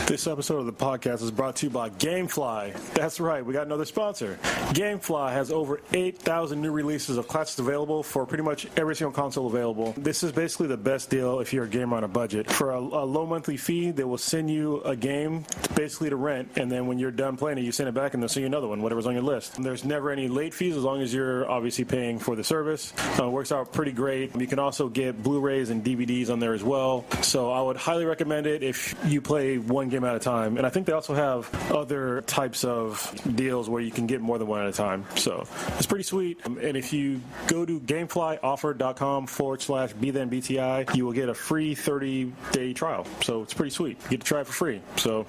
This episode of the podcast is brought to you by GameFly. That's right, we got another sponsor. GameFly has over 8,000 new releases of classics available for pretty much every single console available. This is basically the best deal if you're a gamer on a budget. For a low monthly fee, they will send you a game basically to rent, and then when you're done playing it, you send it back and they'll send you another one, whatever's on your list. And there's never any late fees as long as you're obviously paying for the service. It works out pretty great. You can also get Blu-rays and DVDs on there as well. So I would highly recommend it if you play one game at a time. And I think they also have other types of deals where you can get more than one at a time. So it's pretty sweet. And if you go to gameflyoffer.com/BThenBTI, you will get a free 30-day trial. So it's pretty sweet. You get to try it for free. So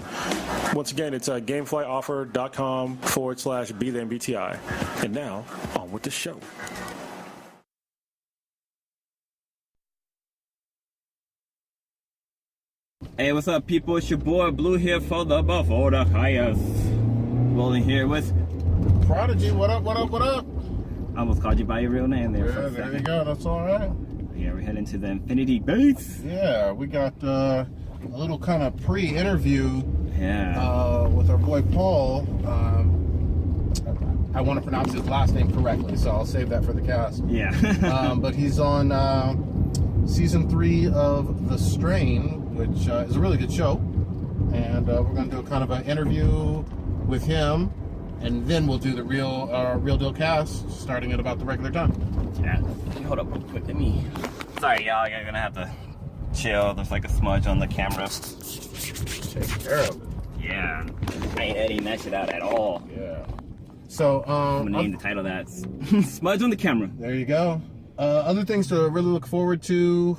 once again, it's gameflyoffer.com/BThenBTI. And now, on with the show. Hey, what's up, people? It's your boy Blue here for the Before the Highest. Rolling here with Prodigy. What up, what up, what up? I almost called you by your real name there. Yeah, there you go. That's all right. Yeah, we're heading to the Infinity Base. Yeah, we got a little kind of pre-interview with our boy Paul. I want to pronounce his last name correctly, so I'll save that for the cast. Yeah. But he's on season 3 of The Strain, which is a really good show. And we're going to do kind of an interview with him, and then we'll do the real deal cast starting at about the regular time. Yeah. Hold up real quick. Sorry, y'all. You're going to have to chill. There's like a smudge on the camera. Take care of it. Yeah. I ain't editing that shit out at all. Yeah. So, I'm going to name the title that. Smudge on the camera. There you go. Other things to really look forward to,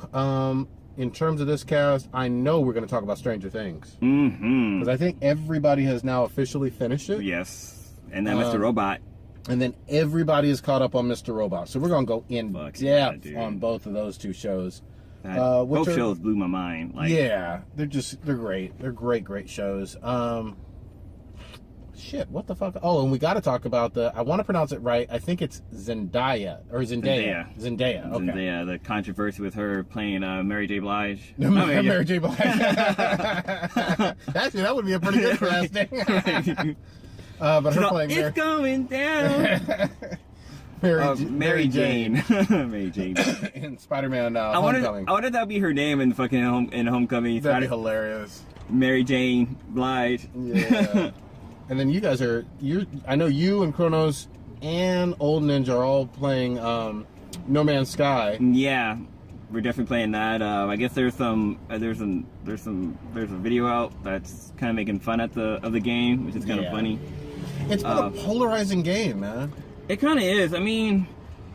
in terms of this cast, I know we're going to talk about Stranger Things. Mm-hmm. Because I think everybody has now officially finished it. Yes. And then Mr. Robot. And then everybody is caught up on Mr. Robot. So we're going to go in depth on both of those two shows. Both shows blew my mind. Yeah, they're great. They're great shows. Shit, what the fuck? Oh, and we got to talk about I want to pronounce it right. I think it's Zendaya. Zendaya. Okay. Zendaya, the controversy with her playing Mary J. Blige. Mary J. Blige. Actually, that would be a pretty good casting. But her playing It's going down. Mary Jane. Mary Jane. In Spider-Man Homecoming. I wonder if that would be her name in fucking Homecoming. That'd be hilarious. Mary Jane Blige. Yeah. And then you guys I know you and Kronos and Old Ninja are all playing No Man's Sky. Yeah, we're definitely playing that. I guess there's a video out that's kind of making fun of the game, which is kind of funny. It's been a polarizing game, man. It kind of is. I mean,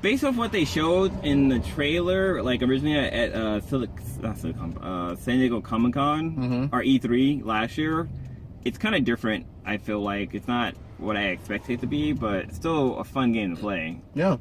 based off what they showed in the trailer, like originally at San Diego Comic-Con or E3 last year, it's kind of different. I feel like it's not what I expected it to be, but it's still a fun game to play. Yeah.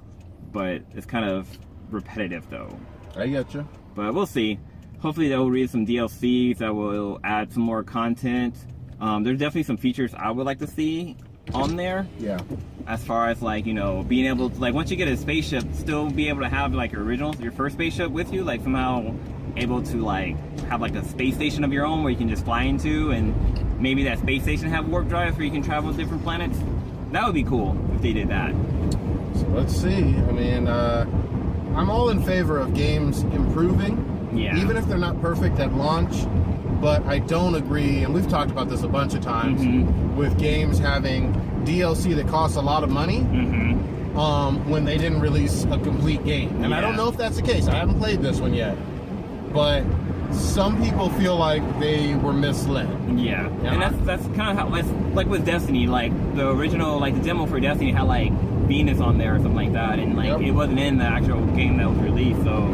But it's kind of repetitive, though. I get you. But we'll see. Hopefully they'll release some DLCs that will add some more content. There's definitely some features I would like to see on there. Yeah. As far as being able to, once you get a spaceship, still be able to have your first spaceship with you, somehow able to have a space station of your own where you can just fly into, and maybe that space station have warp drives where you can travel to different planets. That would be cool if they did that. So let's see. I mean, I'm all in favor of games improving, even if they're not perfect at launch. But I don't agree, and we've talked about this a bunch of times, with games having DLC that costs a lot of money when they didn't release a complete game. And I don't know if that's the case. I haven't played this one yet. But some people feel like they were misled. Yeah. And that's kind of how, like with Destiny, the original, the demo for Destiny had Venus on there or something like that, and it wasn't in the actual game that was released, so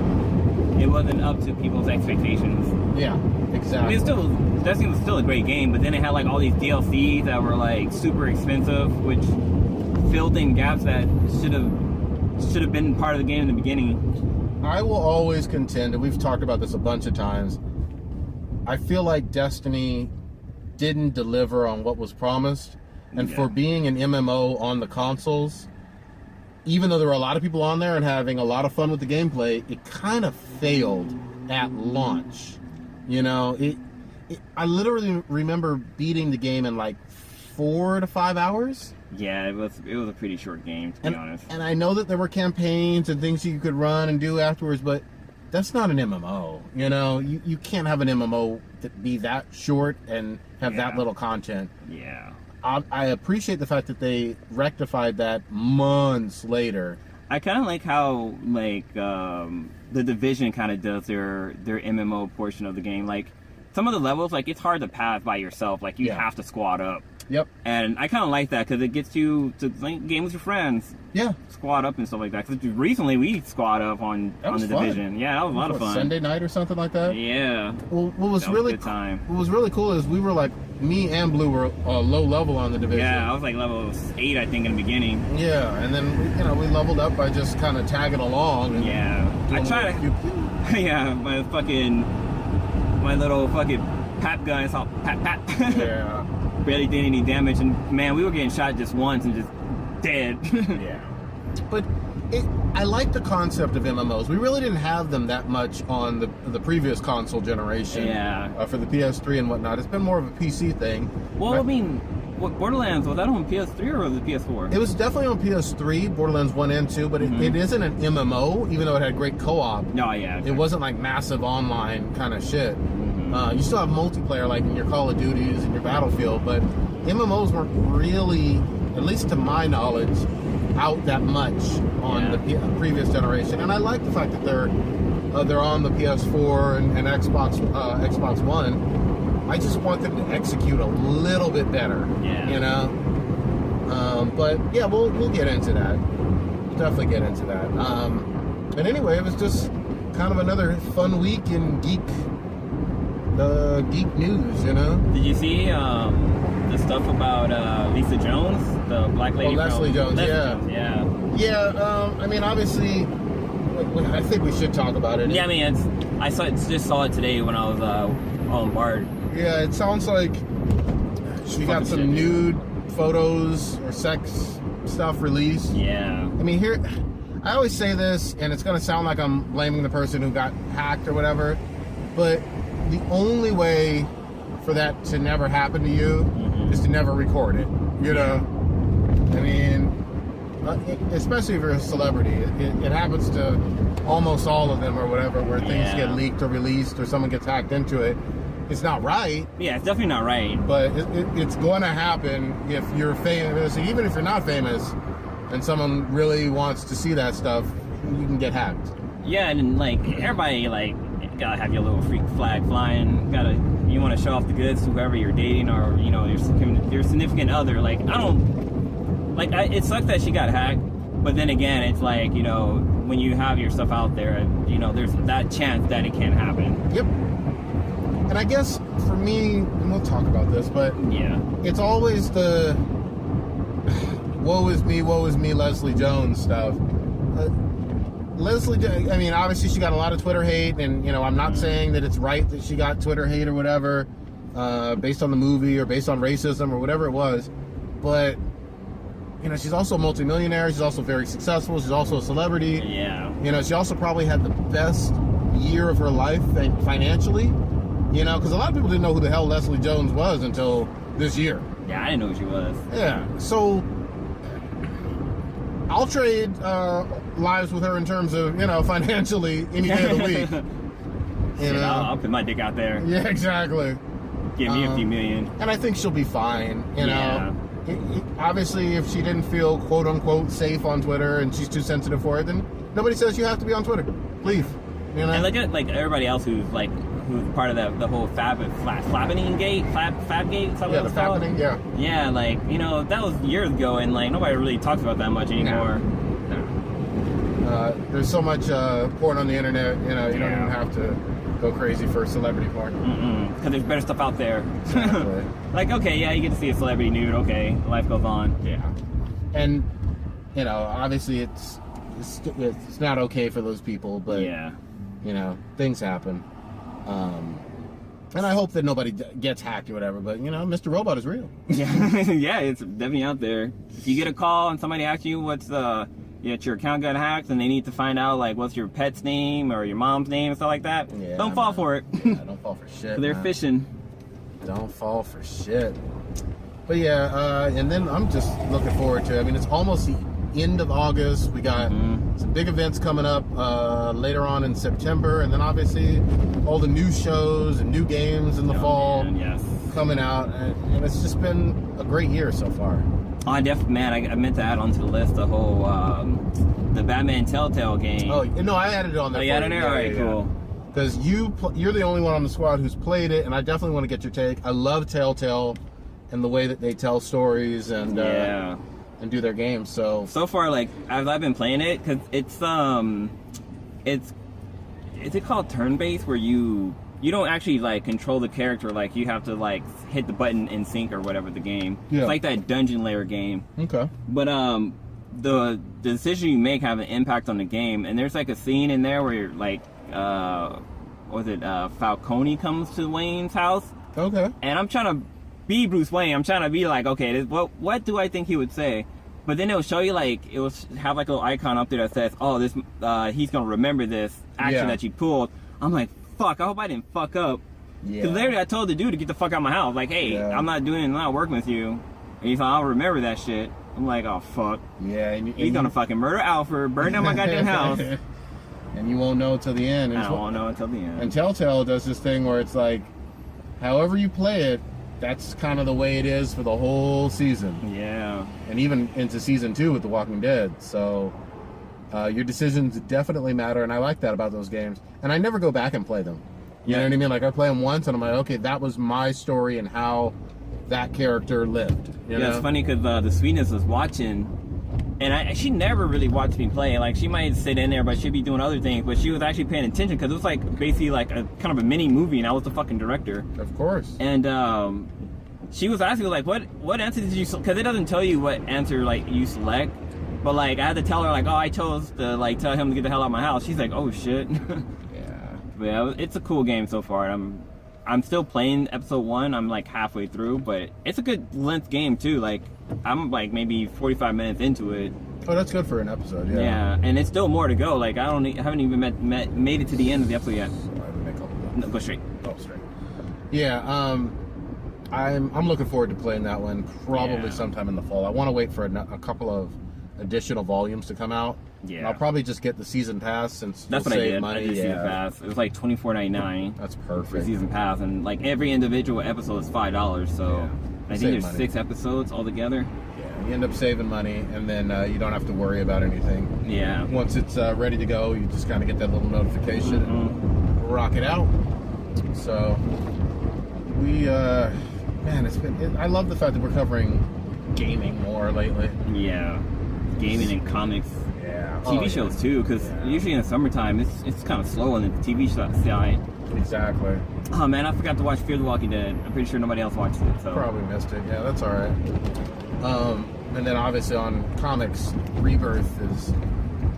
it wasn't up to people's expectations. Yeah, exactly. I mean, Destiny was still a great game, but then it had all these DLCs that were super expensive, which filled in gaps that should have been part of the game in the beginning. I will always contend, and we've talked about this a bunch of times, I feel like Destiny didn't deliver on what was promised. And for being an MMO on the consoles, even though there were a lot of people on there and having a lot of fun with the gameplay, it kind of failed at launch. You know, I literally remember beating the game in like 4 to 5 hours. Yeah, it was a pretty short game, to be honest. And I know that there were campaigns and things you could run and do afterwards, but that's not an MMO. You know, you can't have an MMO that be that short and have that little content. Yeah. I appreciate the fact that they rectified that months later. I kind of like how the Division kind of does their MMO portion of the game. Like some of the levels, like it's hard to pass by yourself. Like you have to squad up. Yep. And I kind of like that because it gets you to game with your friends. Yeah. Squad up and stuff like that. Because recently we squad up on the Division. Yeah, that was a lot of fun. Sunday night or something like that. Yeah. Well, what was a good time. What was really cool is we were like, me and Blue were low level on the Division. Yeah, I was like level 8, I think, in the beginning. Yeah, and then we leveled up by just kind of tagging along. And I tried to. Yeah, my little fucking pap gun. It's all pap. Yeah. Barely did any damage, and man, we were getting shot just once and just dead. Yeah. But I like the concept of MMOs. We really didn't have them that much on the previous console generation. Yeah. For the PS3 and whatnot. It's been more of a PC thing. Well, I mean, what Borderlands, was that on PS3 or was it PS4? It was definitely on PS3, Borderlands 1 and 2, but it isn't an MMO, even though it had great co-op. No, yeah. It wasn't like massive online kind of shit. You still have multiplayer like in your Call of Duties and your Battlefield, but MMOs weren't really, at least to my knowledge, out that much on the previous generation. And I like the fact that they're on the PS4 and Xbox One. I just want them to execute a little bit better. Yeah. You know? But yeah, we'll get into that. We'll definitely get into that. And anyway, it was just kind of another fun week in geek news, you know? Did you see the stuff about Lisa Jones, the black lady? Leslie Jones, yeah. Yeah, I mean, obviously, I think we should talk about it. Yeah, I mean, just saw it today when I was on Bard. Yeah, it sounds like she got some nude photos or sex stuff released. Yeah. I mean, here, I always say this, and it's going to sound like I'm blaming the person who got hacked or whatever, but the only way for that to never happen to you is to never record it, you know? I mean, especially if you're a celebrity, it happens to almost all of them or whatever, where things get leaked or released or someone gets hacked into it. It's not right. Yeah, it's definitely not right. But it's going to happen if you're famous. Even if you're not famous and someone really wants to see that stuff, you can get hacked. Yeah, and like everybody, like, gotta have your little freak flag flying. You want to show off the goods to whoever you're dating or, you know, your significant other. Like, it sucks that she got hacked, but then again, it's like, you know, when you have your stuff out there, you know, there's that chance that it can happen. Yep. And I guess for me, and we'll talk about this, but it's always the woe is me, Leslie Jones stuff. Leslie, I mean, obviously she got a lot of Twitter hate, and, you know, I'm not saying that it's right that she got Twitter hate or whatever, based on the movie or based on racism or whatever it was, but, you know, she's also a multimillionaire, she's also very successful, she's also a celebrity. Yeah. You know, she also probably had the best year of her life financially, you know, because a lot of people didn't know who the hell Leslie Jones was until this year. Yeah, I didn't know who she was. Yeah, so I'll trade lives with her in terms of, you know, financially any day of the week. You know? I'll put my dick out there. Yeah, exactly. Give me a few million. And I think she'll be fine, you know. Obviously, if she didn't feel quote-unquote safe on Twitter and she's too sensitive for it, then nobody says you have to be on Twitter. Leave. You know? And look at, like, everybody else who's part of the whole Fabbening Gate, Fab Gate, is that what it's called? Fabbening, yeah. Yeah, like, you know, that was years ago, and, like, nobody really talks about that much anymore. No. There's so much porn on the internet, you know, you don't even have to go crazy for celebrity porn. Because there's better stuff out there. Exactly. Like, okay, yeah, you get to see a celebrity nude, okay, life goes on. Yeah. And, you know, obviously it's not okay for those people, but, you know, things happen. And I hope that nobody gets hacked or whatever, but, you know, Mr. Robot is real. Yeah, it's definitely out there. If you get a call and somebody asks you what's your account got hacked and they need to find out, like, what's your pet's name or your mom's name and stuff like that, don't fall for it. Yeah, don't fall for shit. They're phishing. Don't fall for shit. But yeah, and then I'm just looking forward to it. I mean, it's almost the end of August. We got some big events coming up later on in September, and then obviously all the new shows and new games in the fall coming out, and it's just been a great year so far. Oh, I meant to add onto the list the whole the Batman TellTale game. Oh no, I added it on there. Oh, you added it? All right, cool. Because you're the only one on the squad who's played it, and I definitely want to get your take. I love TellTale and the way that they tell stories and do their games. So far, like I've been playing it because it's is it called turn-based, where you don't actually like control the character, like you have to like hit the button in sync or whatever the game. Yeah. It's like that dungeon layer game. Okay. But the decision you make have an impact on the game, and there's like a scene in there where you're like Falcone comes to Wayne's house. Okay. And I'm trying to be Bruce Wayne. I'm trying to be like, okay, what do I think he would say? But then it'll show you, like, it will have like a little icon up there that says, oh, this he's gonna remember this action that you pulled. I'm like, fuck, I hope I didn't fuck up. Yeah. Because literally I told the dude to get the fuck out of my house. Like, hey, I'm not working with you. And he's like, I'll remember that shit. I'm like, oh fuck. Yeah. He's gonna fucking murder Alfred, burn down my goddamn house. And you won't know until the end. I won't know until the end. And TellTale does this thing where it's like, however you play it, that's kind of the way it is for the whole season. Yeah. And even into season 2 with The Walking Dead. So your decisions definitely matter, and I like that about those games. And I never go back and play them. You know what I mean? Like, I play them once, and I'm like, okay, that was my story and how that character lived. You know? It's funny because the Sweetness was watching, and she never really watched me play. Like, she might sit in there, but she'd be doing other things. But she was actually paying attention because it was like basically like a kind of a mini movie, and I was the fucking director. Of course. And she was asking like, what answer did you? Because it doesn't tell you what answer like you select. But like, I had to tell her like, oh, I chose to like tell him to get the hell out of my house. She's like, oh shit. But yeah, it's a cool game so far. I'm still playing episode 1. I'm like halfway through, but it's a good length game too. Like, I'm like maybe 45 minutes into it. Oh, that's good for an episode. Yeah. Yeah, and it's still more to go. Like, I haven't even made it to the end of the episode yet. No, go straight. Oh, straight. Yeah. I'm looking forward to playing that one probably sometime in the fall. I want to wait for a couple of additional volumes to come out. Yeah. And I'll probably just get the season pass since that's what I did. Money. I did season pass. It was like $24.99. That's perfect. For season pass, and like every individual episode is $5. So I think there's 6 episodes altogether. Yeah. You end up saving money, and then you don't have to worry about anything. Yeah. Once it's ready to go, you just kind of get that little notification and rock it out. So we, man, I love the fact that we're covering gaming more lately. Yeah. Gaming and comics. Yeah. TV shows too, because usually in the summertime it's kind of slow on the TV side. Exactly. Oh man, I forgot to watch Fear the Walking Dead. I'm pretty sure nobody else watched it. So probably missed it. Yeah, that's all right. And then obviously on comics, Rebirth has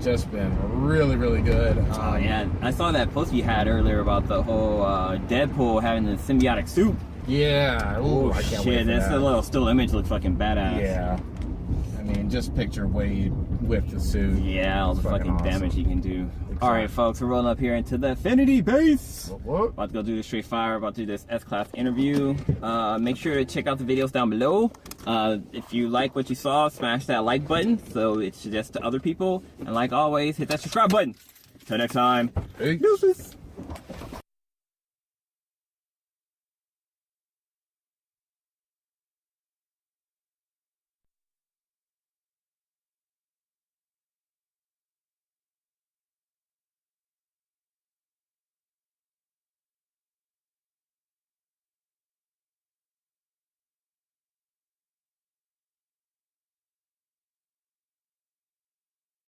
just been really, really good. Oh yeah, I saw that post you had earlier about the whole Deadpool having the symbiotic suit. Yeah. Ooh, I can't wait for that's that. A little still image looks fucking badass. Yeah. I mean, just picture Wade with the suit. Yeah, all the fucking awesome damage he can do. Exactly. All right, folks, we're rolling up here into the Affinity base. What? About to go do the straight fire. About to do this S-Class interview. Make sure to check out the videos down below. If you like what you saw, smash that like button so it suggests to other people. And like always, hit that subscribe button. Till next time. Hey. Deuces.